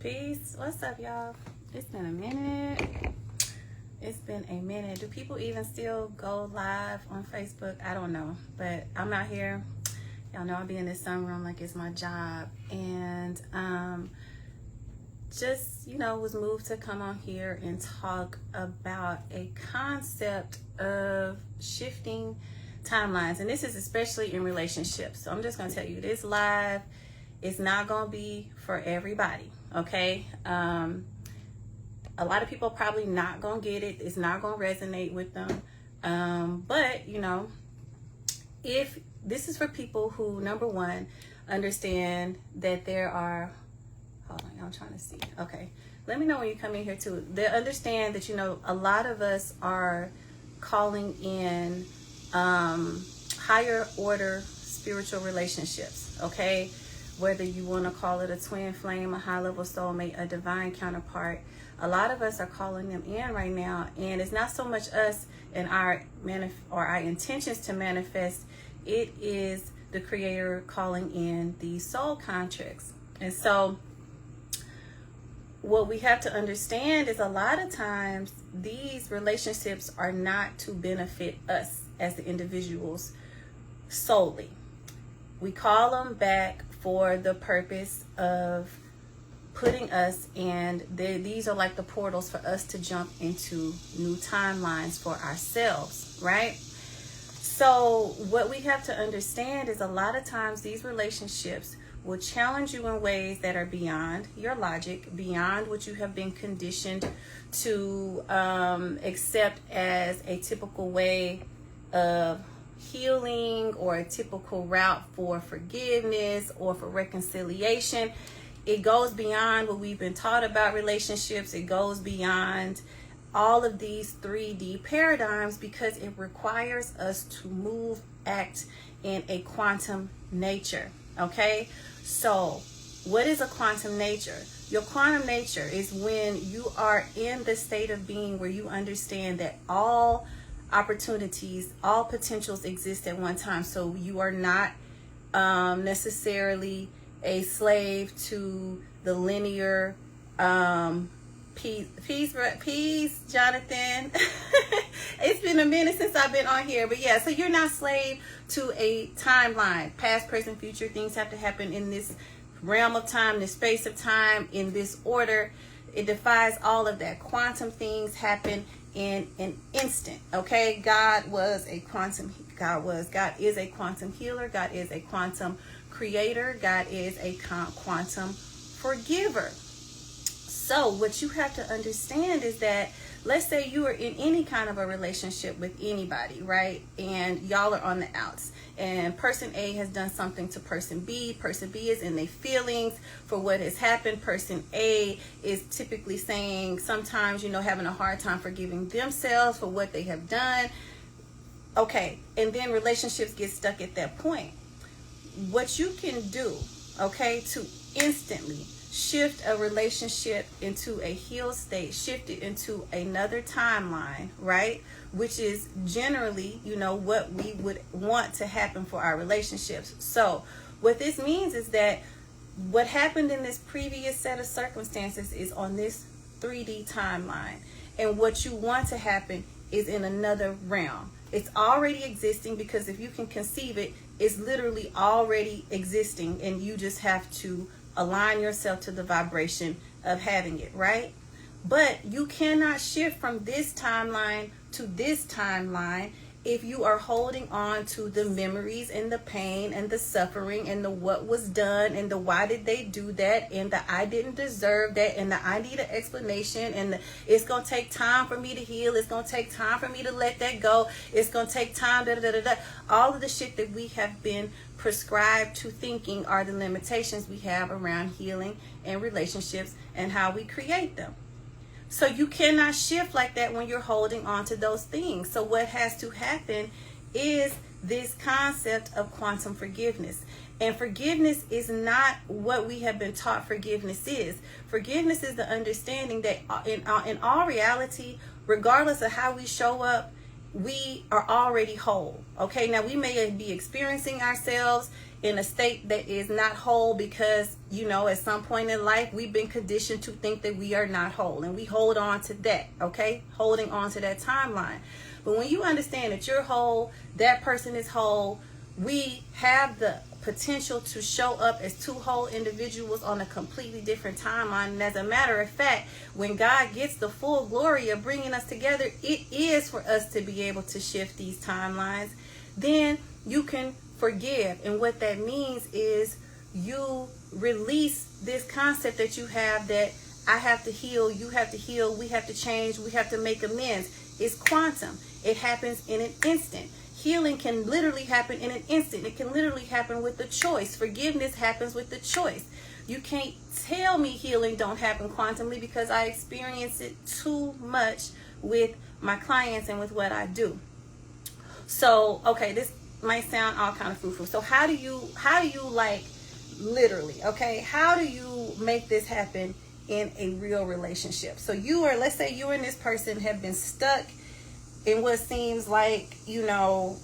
Peace. What's up, y'all? It's been a minute. It's been a minute. Do people even still go live on Facebook? I don't know. But I'm out here. Y'all know I be in this sunroom like it's my job. And just, was moved to come on here and talk about a concept of shifting timelines. And this is especially in relationships. So I'm just going to tell you, this live is not going to be for everybody. Okay, a lot of people probably not gonna get it. It's not gonna resonate with them. But if this is for people who, number one, understand that there are, hold on, I'm trying to see. Okay, let me know when you come in here too. They understand that, a lot of us are calling in higher order spiritual relationships. Okay, whether you want to call it a twin flame, a high-level soulmate, a divine counterpart, a lot of us are calling them in right now, and it's not so much us and our intentions to manifest. It is the Creator calling in these soul contracts. And so what we have to understand is a lot of times these relationships are not to benefit us as the individuals solely. We call them back for the purpose of putting us, and these are like the portals for us to jump into new timelines for ourselves, right? So what we have to understand is a lot of times these relationships will challenge you in ways that are beyond your logic, beyond what you have been conditioned to accept as a typical way of healing or a typical route for forgiveness or for reconciliation. It goes beyond what we've been taught about relationships. It goes beyond all of these 3D paradigms because it requires us to move, act in a quantum nature. Okay, so what is a quantum nature? Your quantum nature is when you are in the state of being where you understand that all opportunities, all potentials exist at one time. So you are not necessarily a slave to the linear peace, Jonathan. It's been a minute since I've been on here, but yeah, so you're not slave to a timeline, past, present, future. Things have to happen in this realm of time, this space of time, in this order. It defies all of that. Quantum things happen in an instant. Okay, God is a quantum healer. God is a quantum creator. God is a quantum forgiver. So what you have to understand is that, let's say you are in any kind of a relationship with anybody, right? And y'all are on the outs. And person A has done something to person B. Person B is in their feelings for what has happened. Person A is typically saying sometimes, having a hard time forgiving themselves for what they have done. Okay, and then relationships get stuck at that point. What you can do, okay, to instantly shift a relationship into a healed state, shift it into another timeline, right? Which is generally, what we would want to happen for our relationships. So what this means is that what happened in this previous set of circumstances is on this 3D timeline. And what you want to happen is in another realm. It's already existing, because if you can conceive it, it's literally already existing, and you just have to align yourself to the vibration of having it, right? But you cannot shift from this timeline to this timeline if you are holding on to the memories and the pain and the suffering and the what was done and the why did they do that and the I didn't deserve that and the I need an explanation and it's going to take time for me to heal. It's going to take time for me to let that go. It's going to take time, all of the shit that we have been prescribed to thinking are the limitations we have around healing and relationships and how we create them. So you cannot shift like that when you're holding on to those things. So what has to happen is this concept of quantum forgiveness. And forgiveness is not what we have been taught forgiveness is. Forgiveness is the understanding that in all reality, regardless of how we show up we are already whole. Okay, now we may be experiencing ourselves in a state that is not whole because, you know, at some point in life we've been conditioned to think that we are not whole, and we hold on to that. Okay, holding on to that timeline. But when you understand that you're whole, that person is whole, we have the potential to show up as two whole individuals on a completely different timeline. And as a matter of fact, when God gets the full glory of bringing us together, it is for us to be able to shift these timelines. Then you can forgive. And what that means is you release this concept that you have that I have to heal, you have to heal, we have to change, we have to make amends. It's quantum. It happens in an instant. Healing can literally happen in an instant. It can literally happen with the choice. Forgiveness happens with the choice. You can't tell me healing don't happen quantumly, because I experience it too much with my clients and with what I do. So, okay, this might sound all kind of frou-frou. So how do you like literally, okay, how do you make this happen in a real relationship? So let's say you and this person have been stuck in what seems like, you know,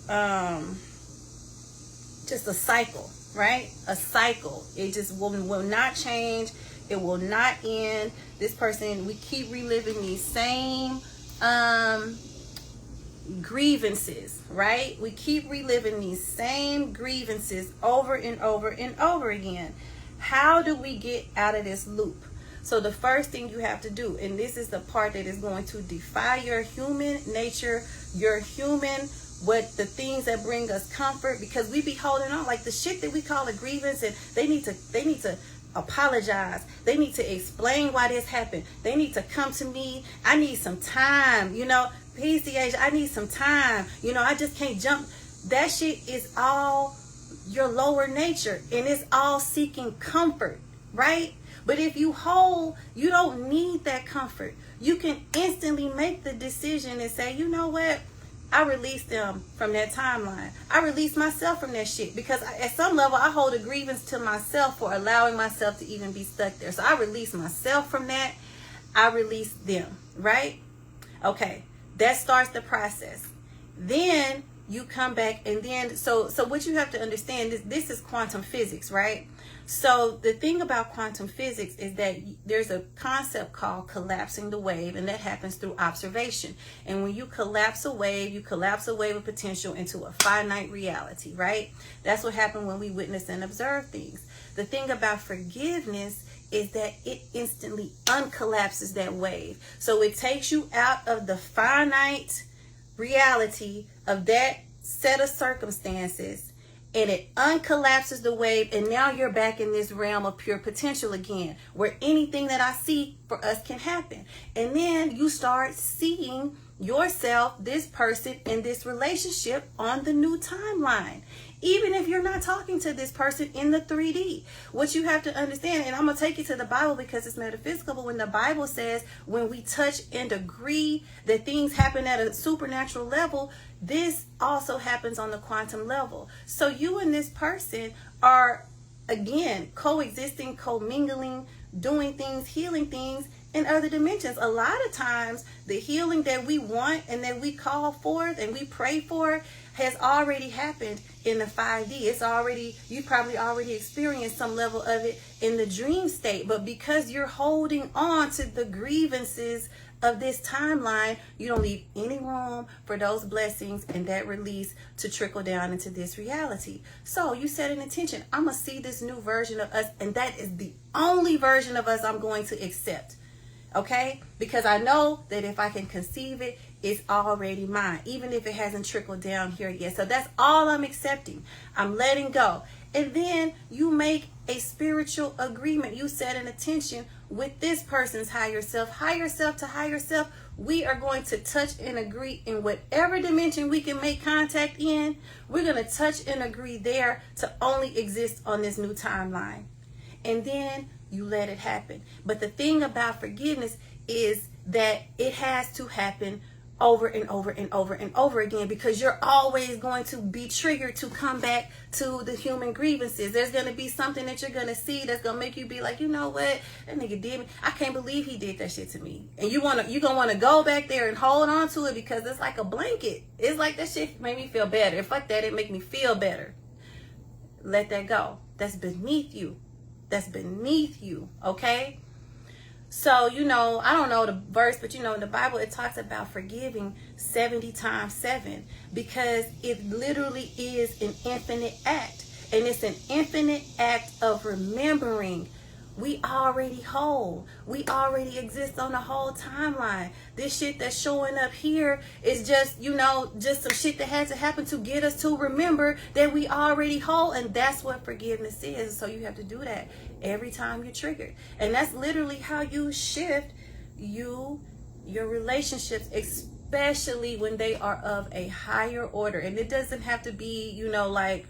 just a cycle, right? A cycle. It just will not change. It will not end. This person, we keep reliving these same grievances, right? We keep reliving these same grievances over and over and over again. How do we get out of this loop? So the first thing you have to do, and this is the part that is going to defy your human nature, your human, what the things that bring us comfort, because we be holding on like the shit that we call a grievance, and they need to apologize. They need to explain why this happened. They need to come to me. I need some time, you know, PCH, I need some time. You know, I just can't jump. That shit is all your lower nature, and it's all seeking comfort, right? But if you whole, you don't need that comfort. You can instantly make the decision and say, you know what? I release them from that timeline. I release myself from that shit, because at some level I hold a grievance to myself for allowing myself to even be stuck there. So I release myself from that. I release them, right? Okay, that starts the process. Then you come back, and then so what you have to understand is this is quantum physics, right? So the thing about quantum physics is that there's a concept called collapsing the wave, and that happens through observation. And when you collapse a wave of potential into a finite reality, right? That's what happened when we witness and observe things. The thing about forgiveness is that it instantly uncollapses that wave. So it takes you out of the finite reality of that set of circumstances, and it uncollapses the wave, and now you're back in this realm of pure potential again, where anything that I see for us can happen. And then you start seeing yourself, this person, in this relationship on the new timeline. Even if you're not talking to this person in the 3D, what you have to understand, and I'm going to take you to the Bible because it's metaphysical, but when the Bible says when we touch and agree that things happen at a supernatural level, this also happens on the quantum level. So you and this person are, again, coexisting, commingling, doing things, healing things in other dimensions. A lot of times the healing that we want and that we call forth and we pray for has already happened in the 5D. It's already, you probably already experienced some level of it in the dream state, but because you're holding on to the grievances of this timeline, you don't leave any room for those blessings and that release to trickle down into this reality. So you set an intention. I'm going to see this new version of us, and that is the only version of us I'm going to accept. Okay? Because I know that if I can conceive it, it's already mine, even if it hasn't trickled down here yet. So that's all I'm accepting. I'm letting go. And then you make a spiritual agreement. You set an intention with this person's higher self to higher self. We are going to touch and agree in whatever dimension we can make contact in. We're going to touch and agree there to only exist on this new timeline. And then you let it happen. But the thing about forgiveness is that it has to happen over and over and over and over again, because you're always going to be triggered to come back to the human grievances. There's going to be something that you're going to see that's going to make you be like, you know what, that nigga did me. I can't believe he did that shit to me. And you're going to want to go back there and hold on to it because it's like a blanket. It's like that shit made me feel better. Fuck that, it make me feel better. Let that go. That's beneath you. That's beneath you, okay? So, you know, I don't know the verse, but you know, in the Bible, it talks about forgiving 70 times 7, because it literally is an infinite act. And it's an infinite act of remembering we already whole. We already exist on the whole timeline. This shit that's showing up here is just, you know, just some shit that had to happen to get us to remember that we already whole. And that's what forgiveness is. So you have to do that every time you're triggered. And that's literally how you shift your relationships, especially when they are of a higher order. And it doesn't have to be, you know, like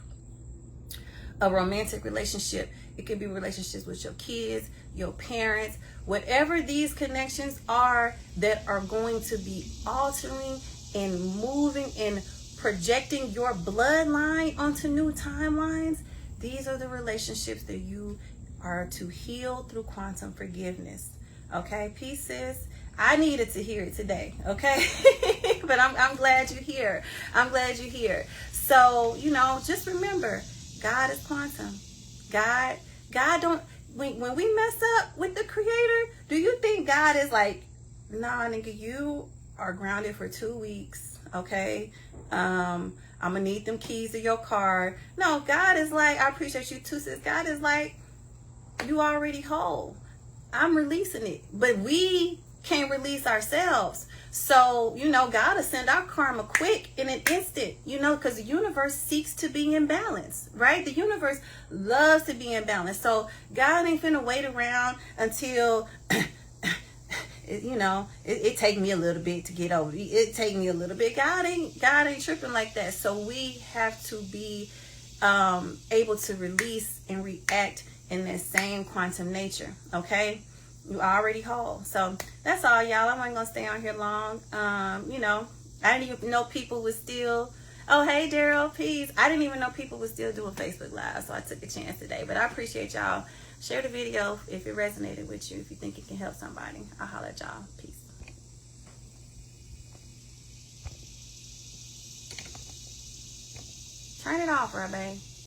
a romantic relationship. It could be relationships with your kids, your parents, whatever these connections are that are going to be altering and moving and projecting your bloodline onto new timelines. These are the relationships that you are to heal through quantum forgiveness. Okay, peace, sis. I needed to hear it today, okay? But I'm glad you're here. I'm glad you're here. So, you know, just remember, God is quantum. God don't, when we mess up with the Creator, do you think God is like, nah, nigga, you are grounded for 2 weeks, okay? I'm gonna need them keys to your car. No, God is like, I appreciate you too, sis. God is like, you already whole. I'm releasing it. But we can't release ourselves. So, you know, God will send our karma quick in an instant, you know, because the universe seeks to be in balance, right? The universe loves to be in balance. So God ain't finna wait around until, you know, it take me a little bit to get over. It take me a little bit. God ain't tripping like that. So we have to be able to release and react in that same quantum nature, okay? You already whole. So that's all, y'all. I wasn't gonna stay on here long. You know, I didn't even know people was still, oh hey Daryl, peace. I didn't even know people was still doing Facebook Live, so I took a chance today. But I appreciate y'all. Share the video if it resonated with you, if you think it can help somebody. I'll holler at y'all. Peace. Turn it off, Rabbi.